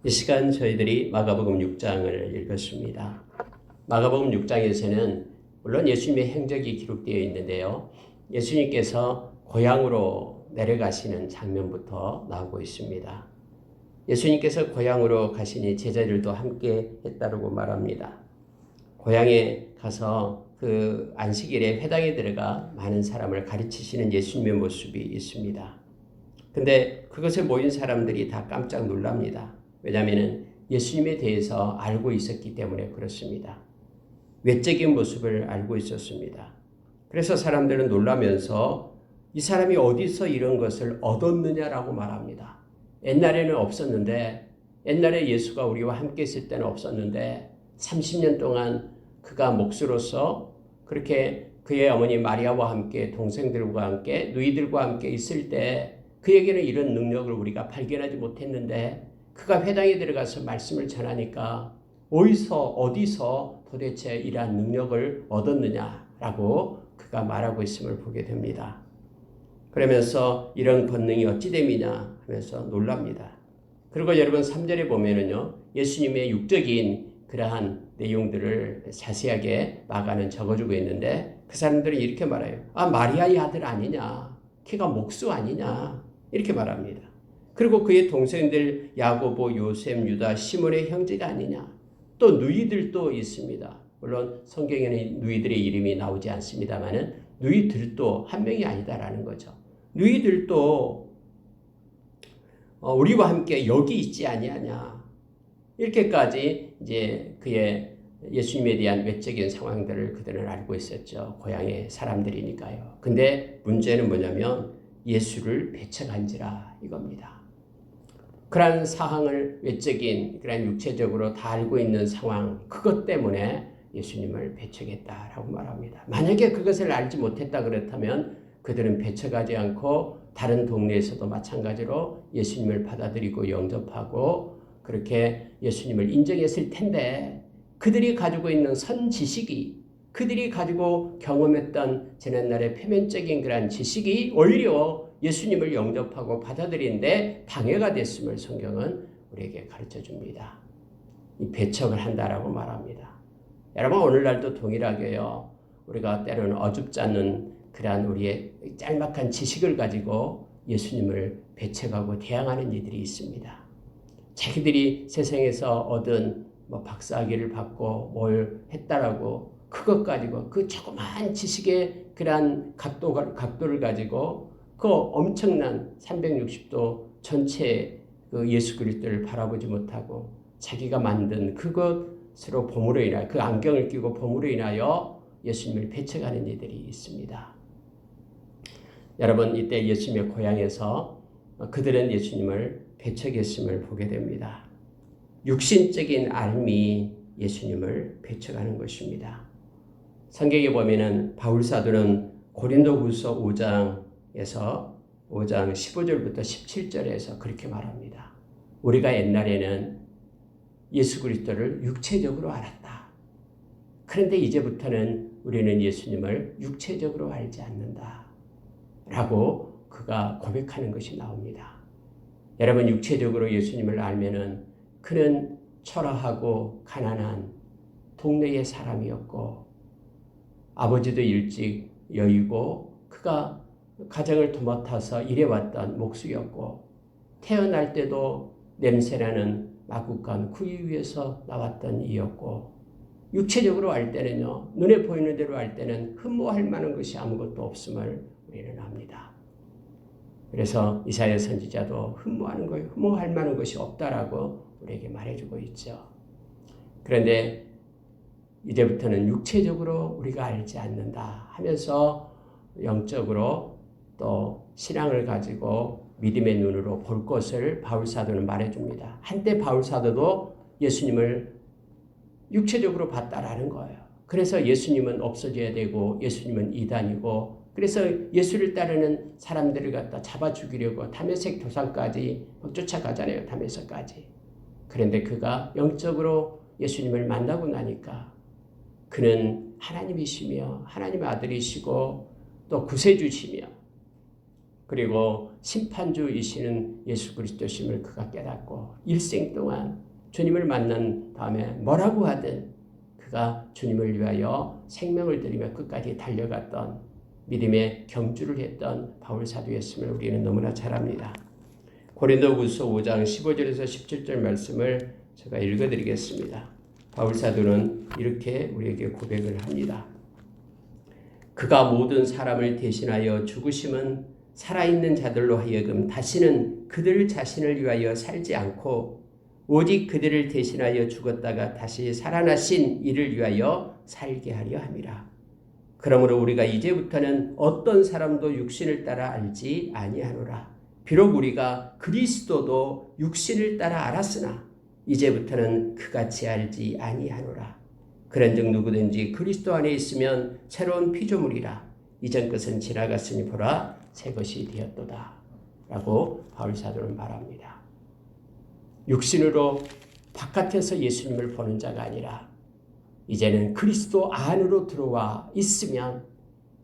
이 시간 저희들이 마가복음 6장을 읽었습니다. 마가복음 6장에서는 물론 예수님의 행적이 기록되어 있는데요. 예수님께서 고향으로 내려가시는 장면부터 나오고 있습니다. 예수님께서 고향으로 가시니 제자들도 함께 했다고 말합니다. 고향에 가서 그 안식일에 회당에 들어가 많은 사람을 가르치시는 예수님의 모습이 있습니다. 근데 그것을 모인 사람들이 다 깜짝 놀랍니다. 왜냐하면 예수님에 대해서 알고 있었기 때문에 그렇습니다. 외적인 모습을 알고 있었습니다. 그래서 사람들은 놀라면서 이 사람이 어디서 이런 것을 얻었느냐라고 말합니다. 옛날에는 없었는데, 옛날에 예수가 우리와 함께 있을 때는 없었는데 30년 동안 그가 목수로서 그렇게 그의 어머니 마리아와 함께 동생들과 함께 누이들과 함께 있을 때 그에게는 이런 능력을 우리가 발견하지 못했는데 그가 회당에 들어가서 말씀을 전하니까 어디서 도대체 이러한 능력을 얻었느냐라고 그가 말하고 있음을 보게 됩니다. 그러면서 이런 권능이 어찌 됨이냐 하면서 놀랍니다. 그리고 여러분 3절에 보면은요, 예수님의 육적인 그러한 내용들을 자세하게 마가는 적어주고 있는데 그 사람들은 이렇게 말해요. 마리아의 아들 아니냐? 걔가 목수 아니냐? 이렇게 말합니다. 그리고 그의 동생들 야고보, 요셉, 유다, 시몬의 형제가 아니냐? 또 누이들도 있습니다. 물론 성경에는 누이들의 이름이 나오지 않습니다만은 누이들도 한 명이 아니다라는 거죠. 누이들도 우리와 함께 여기 있지 아니하냐? 이렇게까지 이제 그의 예수님에 대한 외적인 상황들을 그들은 알고 있었죠. 고향의 사람들이니까요. 근데 문제는 뭐냐면 예수를 배척한지라 이겁니다. 그러한 사항을 외적인 그런 육체적으로 다 알고 있는 상황, 그것 때문에 예수님을 배척했다라고 말합니다. 만약에 그것을 알지 못했다 그렇다면 그들은 배척하지 않고 다른 동네에서도 마찬가지로 예수님을 받아들이고 영접하고 그렇게 예수님을 인정했을 텐데 그들이 가지고 있는 선지식이, 그들이 가지고 경험했던 지난날의 표면적인 그런 지식이 오히려 예수님을 영접하고 받아들이는데 방해가 됐음을 성경은 우리에게 가르쳐 줍니다. 이 배척을 한다라고 말합니다. 여러분 오늘날도 동일하게요. 우리가 때로는 어줍지 않는 그러한 우리의 짤막한 지식을 가지고 예수님을 배척하고 대항하는 이들이 있습니다. 자기들이 세상에서 얻은 박사학위를 받고 뭘 했다라고 그것 가지고 그 조그만 지식의 그러한 각도를 가지고 그 엄청난 360도 전체 그 예수 그리스도를 바라보지 못하고 자기가 만든 그것으로 봄으로 인하여 그 안경을 끼고 봄으로 인하여 예수님을 배척하는 이들이 있습니다. 여러분 이때 예수님의 고향에서 그들은 예수님을 배척했음을 보게 됩니다. 육신적인 알미 예수님을 배척하는 것입니다. 성경에 보면은 바울 사도는 고린도후서 5장에서 5장 15절부터 17절에서 그렇게 말합니다. 우리가 옛날에는 예수 그리스도를 육체적으로 알았다. 그런데 이제부터는 우리는 예수님을 육체적으로 알지 않는다. 라고 그가 고백하는 것이 나옵니다. 여러분 육체적으로 예수님을 알면은 그는 초라하고 가난한 동네의 사람이었고 아버지도 일찍 여의고 그가 가정을 도맡아서 일해왔던 목수였고 태어날 때도 냄새나는 마구간 구유 위에서 나왔던 이였고 육체적으로 알 때는요 눈에 보이는 대로 알 때는 흠모할 만한 것이 아무것도 없음을 우리는 압니다. 그래서 이사야 선지자도 흠모할 만한 것이 없다라고 우리에게 말해주고 있죠. 그런데 이제부터는 육체적으로 우리가 알지 않는다 하면서 영적으로 또 신앙을 가지고 믿음의 눈으로 볼 것을 바울사도는 말해줍니다. 한때 바울사도도 예수님을 육체적으로 봤다라는 거예요. 그래서 예수님은 없어져야 되고 예수님은 이단이고 그래서 예수를 따르는 사람들을 갖다 잡아 죽이려고 다메섹 도상까지 쫓아가잖아요. 다메섹까지. 그런데 그가 영적으로 예수님을 만나고 나니까 그는 하나님이시며 하나님의 아들이시고 또 구세주시며 그리고 심판주이시는 예수 그리스도심을 그가 깨닫고 일생 동안 주님을 만난 다음에 뭐라고 하든 그가 주님을 위하여 생명을 들이며 끝까지 달려갔던 믿음의 경주를 했던 바울 사도였음을 우리는 너무나 잘 압니다. 고린도후서 5장 15절에서 17절 말씀을 제가 읽어드리겠습니다. 바울 사도는 이렇게 우리에게 고백을 합니다. 그가 모든 사람을 대신하여 죽으심은 살아있는 자들로 하여금 다시는 그들 자신을 위하여 살지 않고 오직 그들을 대신하여 죽었다가 다시 살아나신 이를 위하여 살게 하려 함이라. 그러므로 우리가 이제부터는 어떤 사람도 육신을 따라 알지 아니하노라. 비록 우리가 그리스도도 육신을 따라 알았으나 이제부터는 그같이 알지 아니하노라. 그런즉 누구든지 그리스도 안에 있으면 새로운 피조물이라. 이전 것은 지나갔으니 보라 새 것이 되었도다. 라고 바울 사도는 말합니다. 육신으로 바깥에서 예수님을 보는 자가 아니라 이제는 그리스도 안으로 들어와 있으면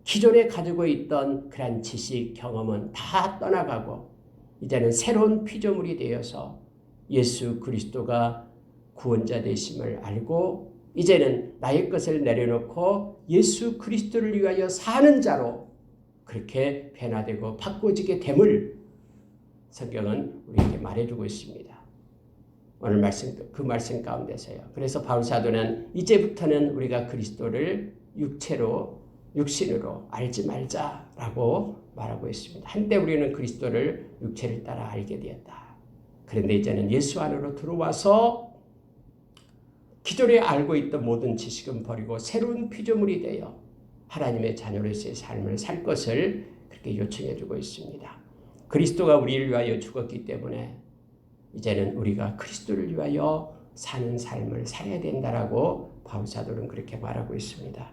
기존에 가지고 있던 그런 지식, 경험은 다 떠나가고 이제는 새로운 피조물이 되어서 예수 그리스도가 구원자 되심을 알고 이제는 나의 것을 내려놓고 예수 그리스도를 위하여 사는 자로 그렇게 변화되고 바꿔지게 됨을 성경은 우리에게 말해주고 있습니다. 오늘 말씀, 그 말씀 가운데서요. 그래서 바울 사도는 이제부터는 우리가 그리스도를 육신으로 알지 말자라고 말하고 있습니다. 한때 우리는 그리스도를 육체를 따라 알게 되었다. 그런데 이제는 예수 안으로 들어와서 기존에 알고 있던 모든 지식은 버리고 새로운 피조물이 되어 하나님의 자녀로서의 삶을 살 것을 그렇게 요청해 주고 있습니다. 그리스도가 우리를 위하여 죽었기 때문에 이제는 우리가 그리스도를 위하여 사는 삶을 살아야 된다라고 바울 사도는 그렇게 말하고 있습니다.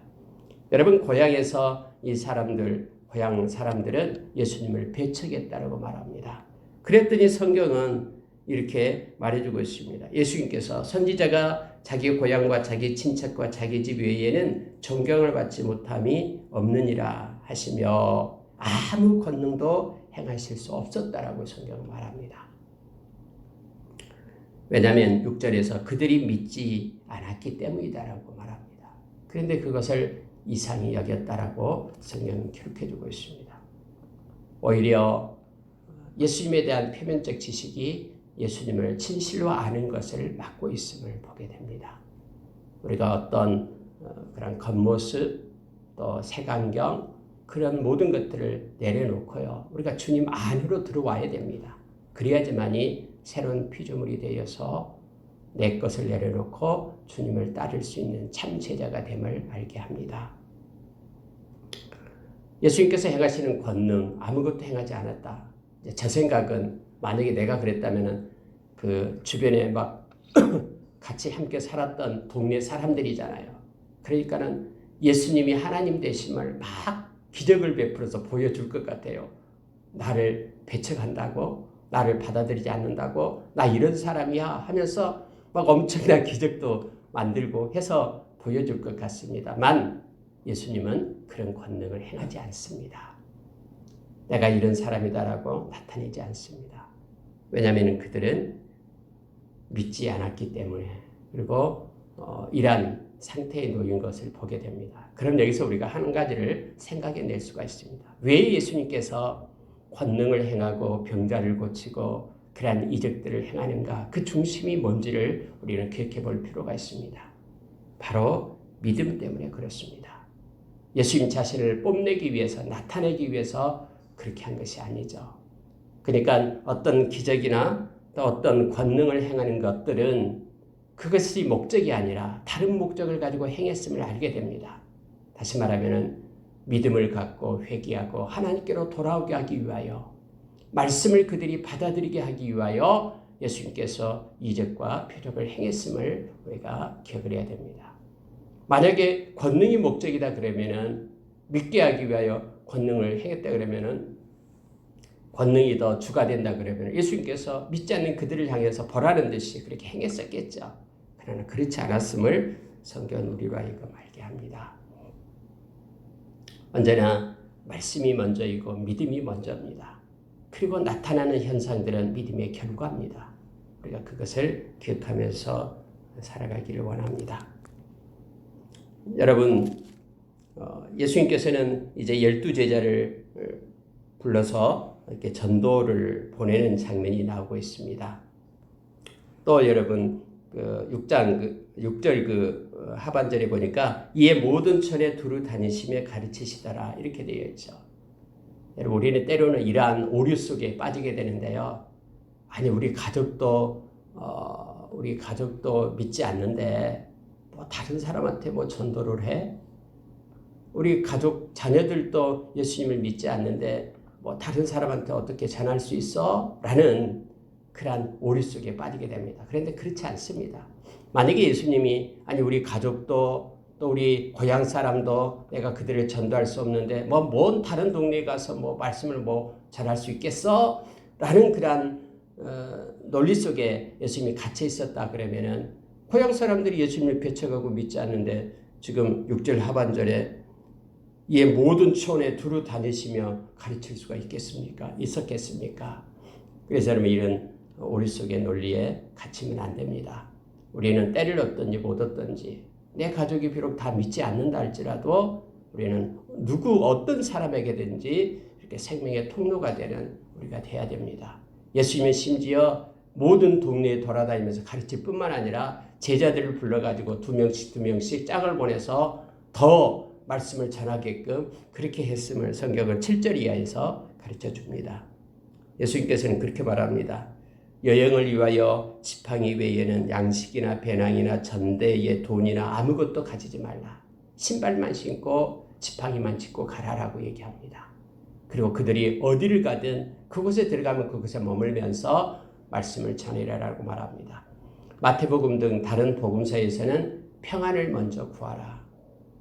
여러분, 고향에서 이 사람들, 고향 사람들은 예수님을 배척했다라고 말합니다. 그랬더니 성경은 이렇게 말해주고 있습니다. 예수님께서 선지자가 자기 고향과 자기 친척과 자기 집 외에는 존경을 받지 못함이 없느니라 하시며 아무 권능도 행하실 수 없었다라고 성경은 말합니다. 왜냐하면 6절에서 그들이 믿지 않았기 때문이다라고 말합니다. 그런데 그것을 이상히 여겼다라고 성경은 기록해주고 있습니다. 오히려 예수님에 대한 표면적 지식이 예수님을 진실로 아는 것을 막고 있음을 보게 됩니다. 우리가 어떤 그런 겉모습 또 색안경 그런 모든 것들을 내려놓고요. 우리가 주님 안으로 들어와야 됩니다. 그래야지만이 새로운 피조물이 되어서 내 것을 내려놓고 주님을 따를 수 있는 참 제자가 됨을 알게 합니다. 예수님께서 행하시는 권능 아무것도 행하지 않았다. 저 생각은 만약에 내가 그랬다면 그 주변에 막 같이 함께 살았던 동네 사람들이잖아요. 그러니까는 예수님이 하나님 되심을 막 기적을 베풀어서 보여줄 것 같아요. 나를 배척한다고? 나를 받아들이지 않는다고? 나 이런 사람이야 하면서 막 엄청난 기적도 만들고 해서 보여줄 것 같습니다만 예수님은 그런 권능을 행하지 않습니다. 내가 이런 사람이다라고 나타내지 않습니다. 왜냐하면 그들은 믿지 않았기 때문에 그리고 이러한 상태에 놓인 것을 보게 됩니다. 그럼 여기서 우리가 한 가지를 생각해낼 수가 있습니다. 왜 예수님께서 권능을 행하고 병자를 고치고 그러한 이적들을 행하는가? 그 중심이 뭔지를 우리는 기억해 볼 필요가 있습니다. 바로 믿음 때문에 그렇습니다. 예수님 자신을 뽐내기 위해서 나타내기 위해서 그렇게 한 것이 아니죠. 그러니까 어떤 기적이나 또 어떤 권능을 행하는 것들은 그것이 목적이 아니라 다른 목적을 가지고 행했음을 알게 됩니다. 다시 말하면 믿음을 갖고 회개하고 하나님께로 돌아오게 하기 위하여 말씀을 그들이 받아들이게 하기 위하여 예수님께서 이적과 표적을 행했음을 우리가 기억을 해야 됩니다. 만약에 권능이 목적이다 그러면은 믿게 하기 위하여 권능을 행했다 그러면은 권능이 더 주가 된다 그러면 예수님께서 믿지 않는 그들을 향해서 벌하는 듯이 그렇게 행했었겠죠. 그러나 그렇지 않았음을 성경은 우리로 하여금 알게 합니다. 언제나 말씀이 먼저이고 믿음이 먼저입니다. 그리고 나타나는 현상들은 믿음의 결과입니다. 우리가 그것을 기억하면서 살아가기를 원합니다. 여러분, 예수님께서는 이제 12제자를 불러서 이렇게 전도를 보내는 장면이 나오고 있습니다. 또 여러분, 6절 하반절에 보니까 이에 모든 천에 두루 다니시며 가르치시더라 이렇게 되어 있죠. 여러분, 우리는 때로는 이러한 오류 속에 빠지게 되는데요. 아니, 우리 가족도 믿지 않는데 뭐 다른 사람한테 뭐 전도를 해? 우리 가족 자녀들도 예수님을 믿지 않는데 뭐 다른 사람한테 어떻게 전할 수 있어? 라는 그러한 오류 속에 빠지게 됩니다. 그런데 그렇지 않습니다. 만약에 예수님이 아니 우리 가족도 또 우리 고향 사람도 내가 그들을 전도할 수 없는데 먼 다른 동네에 가서 뭐 말씀을 뭐 전할 수 있겠어? 라는 그러한 논리 속에 예수님이 갇혀 있었다 그러면은 고향 사람들이 예수님을 배척하고 믿지 않는데 지금 6절 하반절에 이에 모든 촌에 두루 다니시며 가르칠 수가 있었겠습니까? 그래서 여러분 이런 오리 속의 논리에 갇히면 안 됩니다. 우리는 때를 얻든지 못 얻든지 내 가족이 비록 다 믿지 않는다 할지라도 우리는 어떤 사람에게든지 이렇게 생명의 통로가 되는 우리가 돼야 됩니다. 예수님은 심지어 모든 동네에 돌아다니면서 가르칠 뿐만 아니라 제자들을 불러가지고 두 명씩 짝을 보내서 더 말씀을 전하게끔 그렇게 했음을 성경은 7절 이하에서 가르쳐 줍니다. 예수님께서는 그렇게 말합니다. 여행을 위하여 지팡이 외에는 양식이나 배낭이나 전대에 돈이나 아무것도 가지지 말라. 신발만 신고 지팡이만 짚고 가라라고 얘기합니다. 그리고 그들이 어디를 가든 그곳에 들어가면 그곳에 머물면서 말씀을 전하라고 말합니다. 마태복음 등 다른 복음서에서는 평안을 먼저 구하라.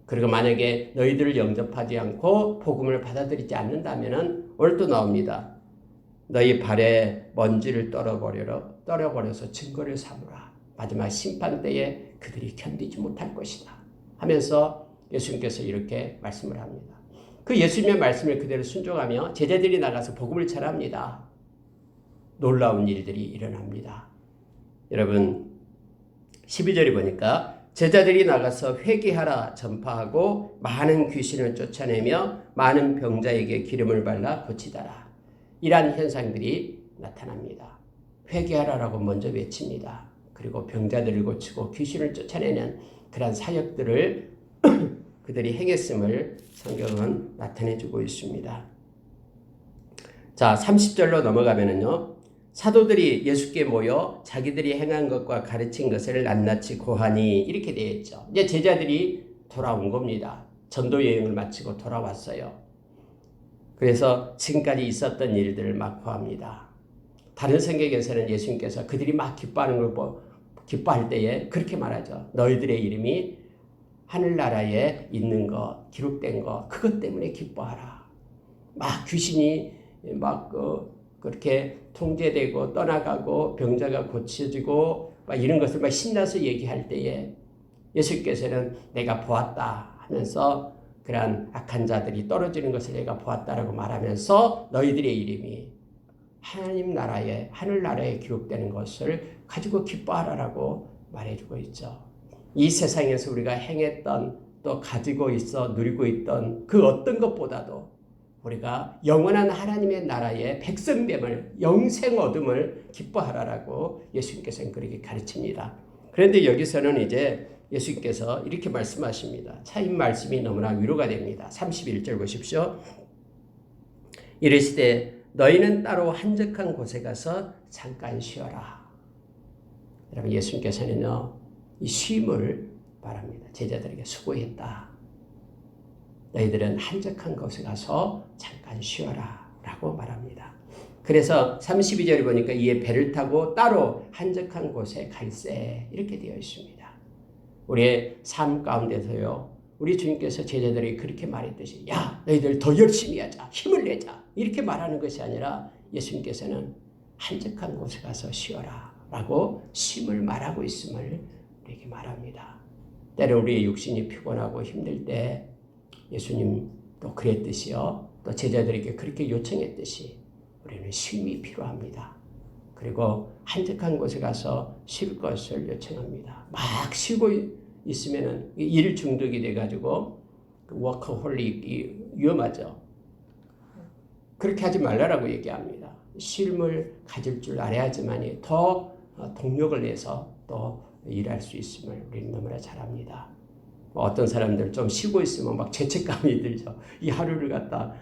그리고 만약에 너희들을 영접하지 않고 복음을 받아들이지 않는다면 오늘 또 나옵니다. 너희 발에 먼지를 떨어버려서 증거를 삼으라. 마지막 심판 때에 그들이 견디지 못할 것이다. 하면서 예수님께서 이렇게 말씀을 합니다. 그 예수님의 말씀을 그대로 순종하며 제자들이 나가서 복음을 전합니다. 놀라운 일들이 일어납니다. 여러분 12절에 보니까 제자들이 나가서 회개하라 전파하고 많은 귀신을 쫓아내며 많은 병자에게 기름을 발라 고치더라. 이러한 현상들이 나타납니다. 회개하라라고 먼저 외칩니다. 그리고 병자들을 고치고 귀신을 쫓아내는 그러한 사역들을 그들이 행했음을 성경은 나타내주고 있습니다. 자, 30절로 넘어가면은요. 사도들이 예수께 모여 자기들이 행한 것과 가르친 것을 낱낱이 고하니 이렇게 되어 있죠. 이제 제자들이 돌아온 겁니다. 전도 여행을 마치고 돌아왔어요. 그래서 지금까지 있었던 일들을 막 고합니다. 다른 성경에서는 예수님께서 그들이 막 기뻐할 때에 그렇게 말하죠. 너희들의 이름이 하늘나라에 있는 것, 기록된 것, 그것 때문에 기뻐하라. 막 귀신이 그렇게 통제되고 떠나가고 병자가 고쳐지고 막 이런 것을 막 신나서 얘기할 때에 예수께서는 내가 보았다 하면서 그러한 악한 자들이 떨어지는 것을 내가 보았다라고 말하면서 너희들의 이름이 하나님 나라에 하늘나라에 기록되는 것을 가지고 기뻐하라라고 말해주고 있죠. 이 세상에서 우리가 행했던 또 가지고 있어 누리고 있던 그 어떤 것보다도 우리가 영원한 하나님의 나라의 백성됨을 영생 얻음을 기뻐하라라고 예수님께서는 그렇게 가르칩니다. 그런데 여기서는 이제 예수님께서 이렇게 말씀하십니다. 참 말씀이 너무나 위로가 됩니다. 31절 보십시오. 이르시되 너희는 따로 한적한 곳에 가서 잠깐 쉬어라. 여러분 예수님께서는요. 이 쉼을 말합니다. 제자들에게 수고했다. 너희들은 한적한 곳에 가서 잠깐 쉬어라 라고 말합니다. 그래서 32절에 보니까 이에 배를 타고 따로 한적한 곳에 갈세 이렇게 되어 있습니다. 우리의 삶 가운데서요. 우리 주님께서 제자들에게 그렇게 말했듯이 야 너희들 더 열심히 하자. 힘을 내자. 이렇게 말하는 것이 아니라 예수님께서는 한적한 곳에 가서 쉬어라 라고 쉼을 말하고 있음을 우리에게 말합니다. 때로 우리의 육신이 피곤하고 힘들 때 예수님도 그랬듯이요. 또 제자들에게 그렇게 요청했듯이 우리는 쉼이 필요합니다. 그리고 한적한 곳에 가서 쉴 것을 요청합니다. 막 쉬고 있으면 일 중독이 돼가지고 워커홀릭이 위험하죠. 그렇게 하지 말라라고 얘기합니다. 쉼을 가질 줄 알아야지만이 더 동력을 내서 또 일할 수 있음을 우리는 너무나 잘 압니다. 어떤 사람들 좀 쉬고 있으면 막 죄책감이 들죠. 이 하루를 갖다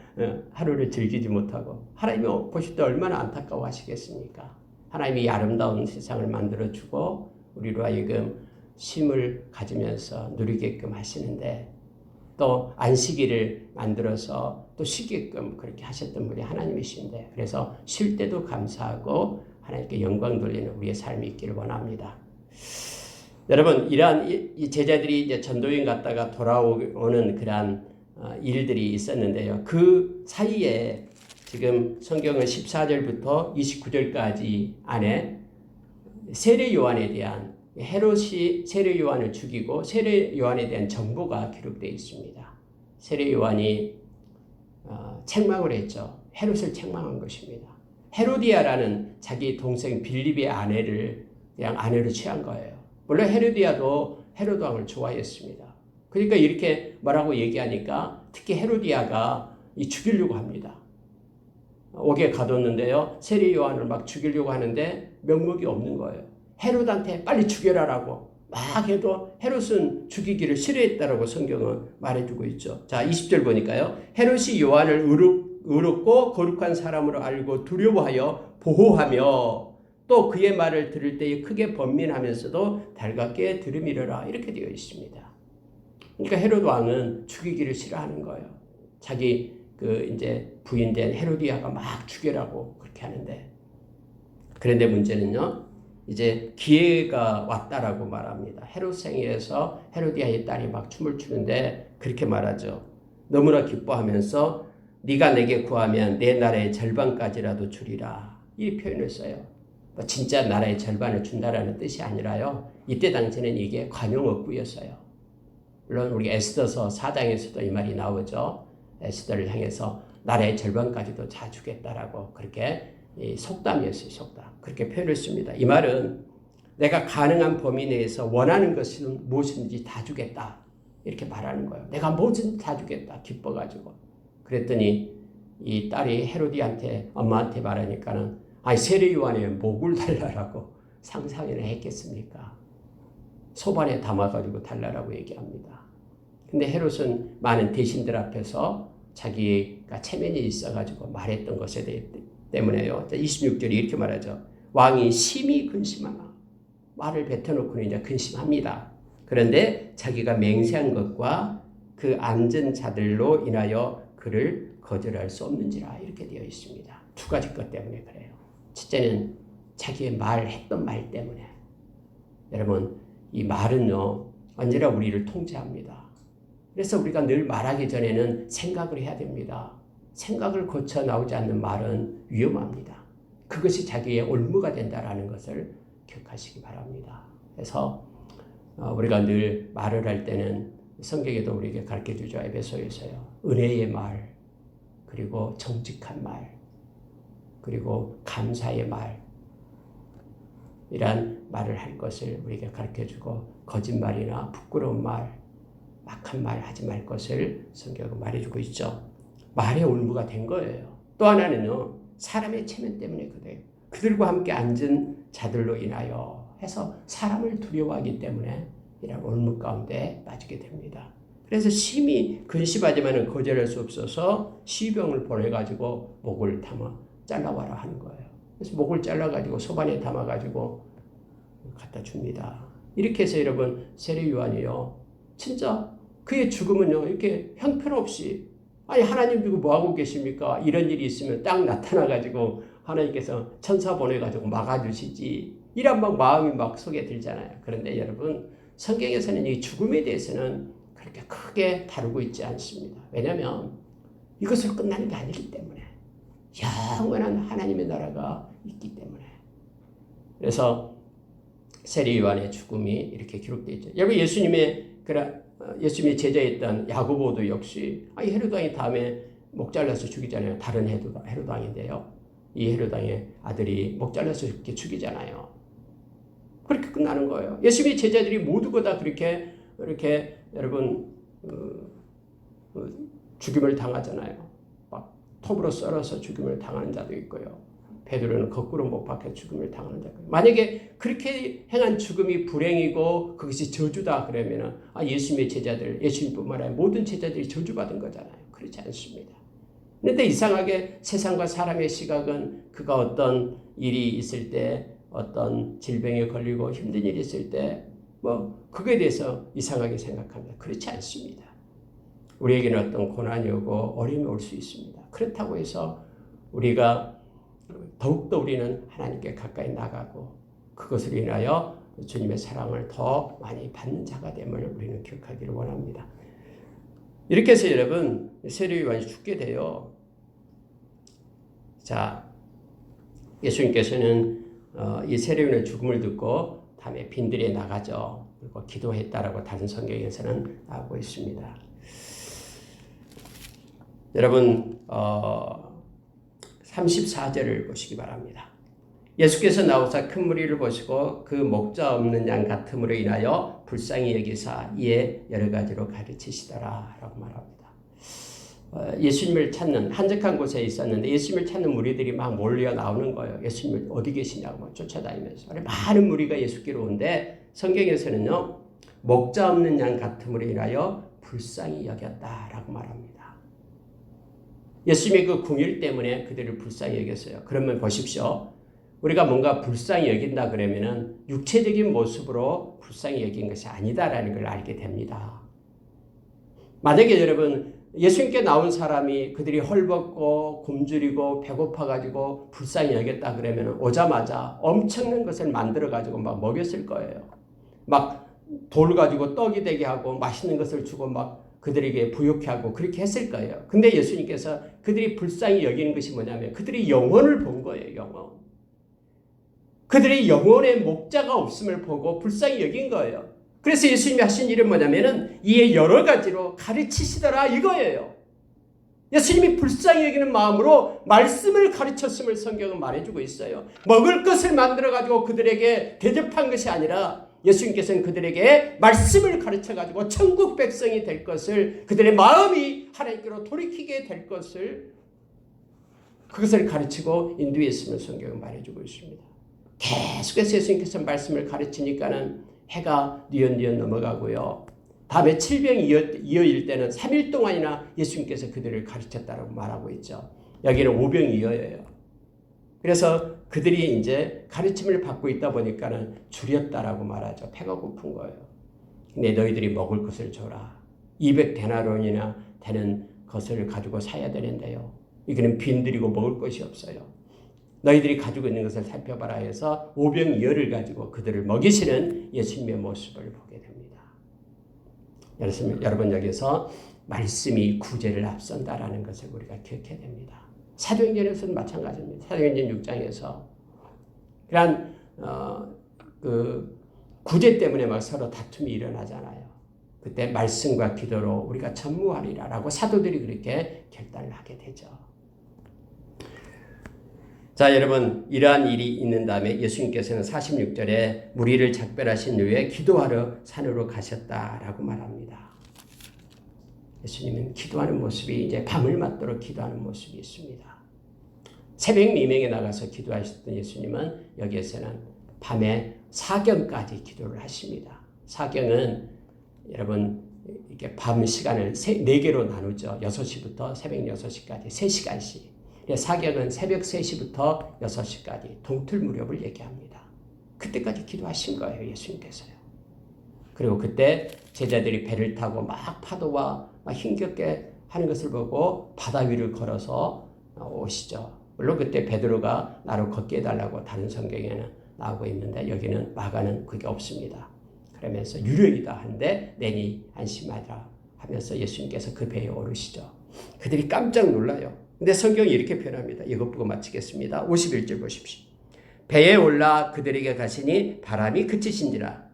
하루를 즐기지 못하고 하나님이 보실 때 얼마나 안타까워 하시겠습니까? 하나님이 아름다운 세상을 만들어주고 우리로 하여금 쉼을 가지면서 누리게끔 하시는데 또 안식일을 만들어서 또 쉬게끔 그렇게 하셨던 분이 하나님이신데 그래서 쉴 때도 감사하고 하나님께 영광 돌리는 우리의 삶이 있기를 원합니다. 여러분 이러한 이 제자들이 이제 전도여행 갔다가 돌아오는 그러한 일들이 있었는데요. 그 사이에 지금 성경은 14절부터 29절까지 안에 세례 요한에 대한 헤롯이 세례 요한을 죽이고 세례 요한에 대한 정보가 기록되어 있습니다. 세례 요한이 책망을 했죠. 헤롯을 책망한 것입니다. 헤로디아라는 자기 동생 빌립의 아내를 그냥 아내로 취한 거예요. 물론 헤로디아도 헤롯 왕을 좋아했습니다. 그러니까 이렇게 뭐라고 얘기하니까 특히 헤로디아가 죽이려고 합니다. 옥에 가뒀는데요. 세례 요한을 막 죽이려고 하는데 명목이 없는 거예요. 헤롯한테 빨리 죽여라라고 막 해도 헤롯은 죽이기를 싫어했다라고 성경은 말해주고 있죠. 자, 20절 보니까요. 헤롯이 요한을 의롭고 거룩한 사람으로 알고 두려워하여 보호하며 또 그의 말을 들을 때에 크게 번민하면서도 달갑게 들으미려라 이렇게 되어 있습니다. 그러니까 헤롯 왕은 죽이기를 싫어하는 거예요. 자기 이제 부인된 헤로디아가 막 죽여라고 그렇게 하는데 그런데 문제는요. 이제 기회가 왔다라고 말합니다. 헤롯 생애에서 헤로디아의 딸이 막 춤을 추는데 그렇게 말하죠. 너무나 기뻐하면서 네가 내게 구하면 내 나라의 절반까지라도 주리라. 이 표현을 써요. 진짜 나라의 절반을 준다라는 뜻이 아니라요. 이때 당시에는 이게 관용어구였어요. 물론 우리 에스더서 4장에서도 이 말이 나오죠. 에스더를 향해서 나라의 절반까지도 다 주겠다라고 그렇게 속담이었어요. 속담. 그렇게 표현을 씁니다. 이 말은 내가 가능한 범위 내에서 원하는 것은 무엇인지 다 주겠다. 이렇게 말하는 거예요. 내가 뭐든지 다 주겠다. 기뻐가지고. 그랬더니 이 딸이 헤로디한테 엄마한테 말하니까는 세례 요한의 목을 달라라고 상상이나 했겠습니까? 소반에 담아가지고 달라라고 얘기합니다. 근데 헤롯은 많은 대신들 앞에서 자기가 체면이 있어가지고 말했던 것에 때문에요. 26절이 이렇게 말하죠. 왕이 심히 근심하나 말을 뱉어놓고는 이제 근심합니다. 그런데 자기가 맹세한 것과 그 앉은 자들로 인하여 그를 거절할 수 없는지라 이렇게 되어 있습니다. 두 가지 것 때문에 그래요. 첫째는 자기의 했던 말 때문에. 여러분 이 말은요 언제나 우리를 통제합니다. 그래서 우리가 늘 말하기 전에는 생각을 해야 됩니다. 생각을 거쳐 나오지 않는 말은 위험합니다. 그것이 자기의 올무가 된다라는 것을 기억하시기 바랍니다. 그래서 우리가 늘 말을 할 때는 성경에도 우리에게 가르쳐주죠. 에베소에서요. 은혜의 말, 그리고 정직한 말, 그리고 감사의 말, 이란 말을 할 것을 우리에게 가르쳐주고 거짓말이나 부끄러운 말, 막한 말 하지 말 것을 성경은 말해주고 있죠. 말의 올무가 된 거예요. 또 하나는요. 사람의 체면 때문에 그래요. 그들과 함께 앉은 자들로 인하여 해서 사람을 두려워하기 때문에 이런 올무 가운데 빠지게 됩니다. 그래서 심히 근심하지만 거절할 수 없어서 시병을 보내가지고 목을 잘라와라 하는 거예요. 그래서 목을 잘라가지고 소반에 담아가지고 갖다 줍니다. 이렇게 해서 여러분 세례 요한이요. 진짜 그의 죽음은요. 이렇게 형편없이 하나님 지금 뭐하고 계십니까? 이런 일이 있으면 딱 나타나가지고 하나님께서 천사 보내가지고 막아주시지. 이런 마음이 속에 들잖아요. 그런데 여러분 성경에서는 이 죽음에 대해서는 그렇게 크게 다루고 있지 않습니다. 왜냐하면 이것으로 끝나는 게 아니기 때문에 영원한 하나님의 나라가 있기 때문에. 그래서 세례 요한의 죽음이 이렇게 기록되어 있죠. 여러분 예수님의 제자였던 야고보도 역시 헤롯 왕이 다음에 목 잘라서 죽이잖아요. 다른 헤롯 왕인데요. 이 헤롯 왕의 아들이 목 잘라서 이렇게 죽이잖아요. 그렇게 끝나는 거예요. 예수님의 제자들이 모두가 다 그렇게 이렇게 여러분 죽임을 당하잖아요. 막 톱으로 썰어서 죽임을 당하는 자도 있고요. 베드로는 거꾸로 못 박혀 죽음을 당하는 자고. 만약에 그렇게 행한 죽음이 불행이고 그것이 저주다 그러면은 예수님의 제자들, 예수님뿐만 아니라 모든 제자들이 저주받은 거잖아요. 그렇지 않습니다. 그런데 이상하게 세상과 사람의 시각은 그가 어떤 일이 있을 때, 어떤 질병에 걸리고 힘든 일이 있을 때 그거에 대해서 이상하게 생각합니다. 그렇지 않습니다. 우리에게는 어떤 고난이 오고 어려움이 올 수 있습니다. 그렇다고 해서 우리가 더욱더 우리는 하나님께 가까이 나가고 그것으로 인하여 주님의 사랑을 더 많이 받는 자가 됨을 우리는 기억하기를 원합니다. 이렇게 해서 여러분 세례 요한이 죽게 돼요. 자, 예수님께서는 이 세례 요한의 죽음을 듣고 다음에 빈들에 나가죠. 그리고 기도했다라고 다른 성경에서는 나오고 있습니다. 여러분 34절을 보시기 바랍니다. 예수께서 나오사 큰 무리를 보시고 그 목자 없는 양 같음으로 인하여 불쌍히 여기사 이에 여러 가지로 가르치시더라 라고 말합니다. 예수님을 찾는 한적한 곳에 있었는데 예수님을 찾는 무리들이 막 몰려 나오는 거예요. 예수님을 어디 계시냐고 쫓아다니면서. 많은 무리가 예수께로 오는데 성경에서는요. 목자 없는 양 같음으로 인하여 불쌍히 여겼다라고 말합니다. 예수님의 그 궁율 때문에 그들을 불쌍히 여겼어요. 그러면 보십시오. 우리가 뭔가 불쌍히 여긴다 그러면은 육체적인 모습으로 불쌍히 여긴 것이 아니다라는 걸 알게 됩니다. 만약에 여러분 예수님께 나온 사람이 그들이 헐벗고 굶주리고 배고파가지고 불쌍히 여겼다 그러면 오자마자 엄청난 것을 만들어가지고 막 먹였을 거예요. 막 돌 가지고 떡이 되게 하고 맛있는 것을 주고 막 그들에게 부욕해 하고 그렇게 했을 거예요. 근데 예수님께서 그들이 불쌍히 여기는 것이 뭐냐면 그들이 영혼을 본 거예요. 영혼. 그들의 영혼의 목자가 없음을 보고 불쌍히 여긴 거예요. 그래서 예수님이 하신 일은 뭐냐면은 이에 여러 가지로 가르치시더라 이거예요. 예수님이 불쌍히 여기는 마음으로 말씀을 가르쳤음을 성경은 말해주고 있어요. 먹을 것을 만들어가지고 그들에게 대접한 것이 아니라 예수님께서는 그들에게 말씀을 가르쳐가지고 천국 백성이 될 것을 그들의 마음이 하나님께로 돌이키게 될 것을 그것을 가르치고 인도했음을 성경은 말해주고 있습니다. 계속해서 예수님께서 말씀을 가르치니까는 해가 뉘엿뉘엿 넘어가고요. 다음에 7병이어일 때는 3일 동안이나 예수님께서 그들을 가르쳤다고 말하고 있죠. 여기는 5병이어예요. 그래서 그들이 이제 가르침을 받고 있다 보니까는 줄였다라고 말하죠. 배가 고픈 거예요. 근데 너희들이 먹을 것을 줘라. 200데나론이나 되는 것을 가지고 사야 되는데요. 이거는 빈들이고 먹을 것이 없어요. 너희들이 가지고 있는 것을 살펴봐라 해서 5병이어를 가지고 그들을 먹이시는 예수님의 모습을 보게 됩니다. 여러분 여기서 말씀이 구제를 앞선다라는 것을 우리가 기억해야 됩니다. 사도행전에서는 마찬가지입니다. 사도행전 6장에서 그런 그 구제 때문에 막 서로 다툼이 일어나잖아요. 그때 말씀과 기도로 우리가 전무하리라라고 사도들이 그렇게 결단을 하게 되죠. 자, 여러분 이러한 일이 있는 다음에 예수님께서는 46절에 무리를 작별하신 후에 기도하러 산으로 가셨다라고 말합니다. 예수님은 기도하는 모습이 이제 밤을 맞도록 기도하는 모습이 있습니다. 새벽 미명에 나가서 기도하셨던 예수님은 여기에서는 밤에 사경까지 기도를 하십니다. 사경은 여러분 이렇게 밤 시간을 4개로 나누죠. 6시부터 새벽 6시까지 3시간씩. 사경은 새벽 3시부터 6시까지 동틀 무렵을 얘기합니다. 그때까지 기도하신 거예요. 예수님께서요. 그리고 그때 제자들이 배를 타고 막 파도와 막 힘겹게 하는 것을 보고 바다 위를 걸어서 오시죠. 물론 그때 베드로가 나로 걷게 해달라고 다른 성경에는 나오고 있는데 여기는 마가는 그게 없습니다. 그러면서 유령이다 한데 내니 안심하라 하면서 예수님께서 그 배에 오르시죠. 그들이 깜짝 놀라요. 근데 성경이 이렇게 표현합니다. 이것 보고 마치겠습니다. 51절 보십시오. 배에 올라 그들에게 가시니 바람이 그치는지라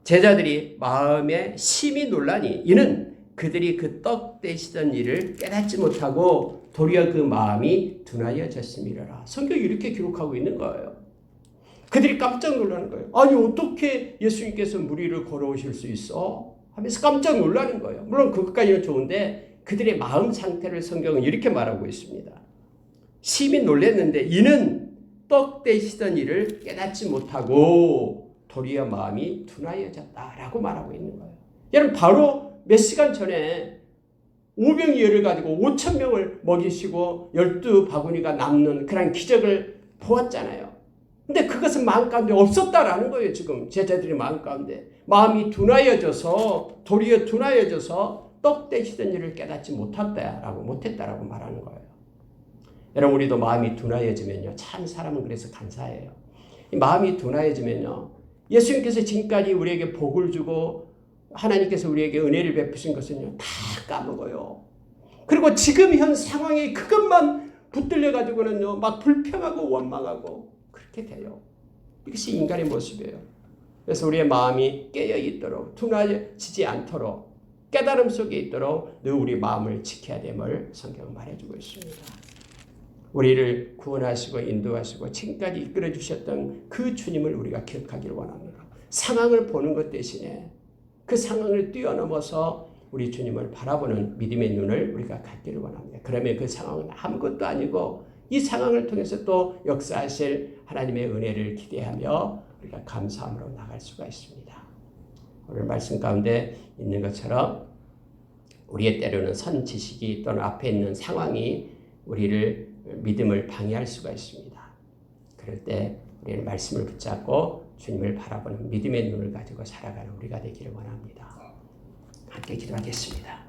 제자들이 마음에 심히 놀라니 이는 그들이 그 떡 되시던 일을 깨닫지 못하고 도리어 그 마음이 둔하여졌음이라. 성경이 이렇게 기록하고 있는 거예요. 그들이 깜짝 놀라는 거예요. 아니 어떻게 예수님께서 물 위를 걸어오실 수 있어? 하면서 깜짝 놀라는 거예요. 물론 그것까지는 좋은데 그들의 마음 상태를 성경은 이렇게 말하고 있습니다. 심히 놀랐는데 이는 떡 되시던 일을 깨닫지 못하고 도리어 마음이 둔하여졌다라고 말하고 있는 거예요. 여러분 바로 몇 시간 전에 오병이어를 가지고 5,000명을 먹이시고 12바구니가 남는 그런 기적을 보았잖아요. 근데 그것은 마음 가운데 없었다라는 거예요. 지금 제자들의 마음 가운데. 마음이 둔하여져서 도리어 둔하여져서 떡 되시던 일을 깨닫지 못했다라고 말하는 거예요. 여러분 우리도 마음이 둔하여지면요. 참 사람은 그래서 간사해요. 이 마음이 둔하여지면요. 예수님께서 지금까지 우리에게 복을 주고 하나님께서 우리에게 은혜를 베푸신 것은요. 다 까먹어요. 그리고 지금 현 상황에 그것만 붙들려 가지고는요. 막 불평하고 원망하고 그렇게 돼요. 이것이 인간의 모습이에요. 그래서 우리의 마음이 깨어 있도록 둔하여지지 않도록 깨달음 속에 있도록 늘 우리 마음을 지켜야 됨을 성경은 말해주고 있습니다. 우리를 구원하시고 인도하시고 지금까지 이끌어 주셨던 그 주님을 우리가 기억하기를 원합니다. 상황을 보는 것 대신에 그 상황을 뛰어넘어서 우리 주님을 바라보는 믿음의 눈을 우리가 갖기를 원합니다. 그러면 그 상황은 아무것도 아니고 이 상황을 통해서 또 역사하실 하나님의 은혜를 기대하며 우리가 감사함으로 나갈 수가 있습니다. 오늘 말씀 가운데 있는 것처럼 우리의 때로는 선 지식이 또는 앞에 있는 상황이 우리를 믿음을 방해할 수가 있습니다. 그럴 때 우리는 말씀을 붙잡고 주님을 바라보는 믿음의 눈을 가지고 살아가는 우리가 되기를 원합니다. 함께 기도하겠습니다.